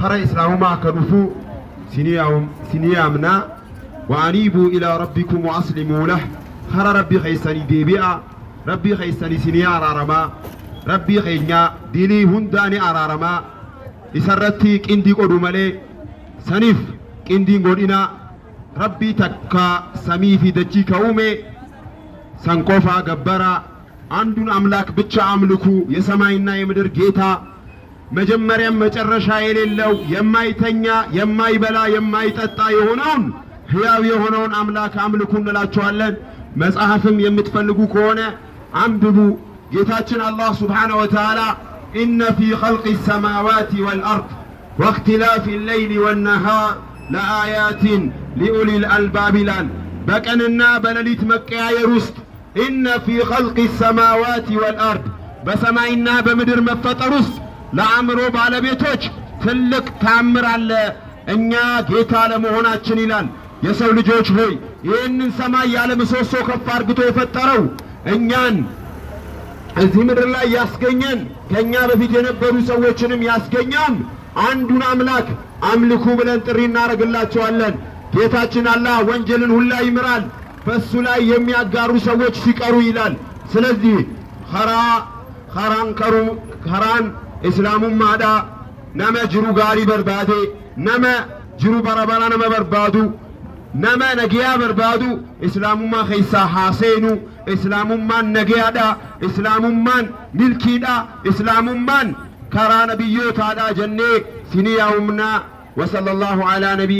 خرا إسلامما كدفو سنيامنا وأنيبوا إلى ربكم وأسلموا له خرا ربي خيساني ديبئا ربي خيساني سنيا أرارما ربي خينيا ديني هنداني أرارما إسرتي كندي قدو ملي سنيف كندي قدنا ربي تكا سمي في دجي كومي سنقوفا قبرا عندن أملاك بتشا أملكو يسمعينا يمدر جيتا مجمريا مجرشا يليلو يماي تنيا يماي بلا يماي تتا يهونون هياو يهونون أملاك أملكو نلاتشوالن مصحفم يمتفلقو كونه عمدبو جيتاتشن الله سبحانه وتعالى إن في خلق السماوات والأرض واختلاف الليل والنهار لآيات لأولي الألباب لان بكننا بلليت مكة يرست إن في خلق السماوات والأرض بسماعنا بمدر مفترس لعمرو بالبيتوች ትልቅ ታምር አለ እኛ ጌታ ለመሆናችን ይላል የሰው ልጆች ሆይ ይህንን ሰማይ ያለ ምሰሶ ከፍ አድርጎ የፈጠረው እኛን እዚህ ምድር ላይ ያስገኘን ከኛ በፊት የነበሩ ሰዎችንም ያስገኘን አንዱን አምላክ አምልኩ ብለን ጥሪ እናረጋላቸዋለን ጌታችን አላህ ወንጀልን ሁላ ይምራል በሱ ላይ የሚያጋሩ ሰዎች ሲቀሩ ይላል ስለዚህ ኸራን إسلام مادا نما جرو غاري بربادي نما جرو بربانا نما بربادو نما نجيا بربادو إسلام ما خيسا حاسينو إسلام ما نجيا دا إسلام ما ملكي دا إسلام ما كرا نبيو تادا جنة سنيا ومنا وصلى الله على نبي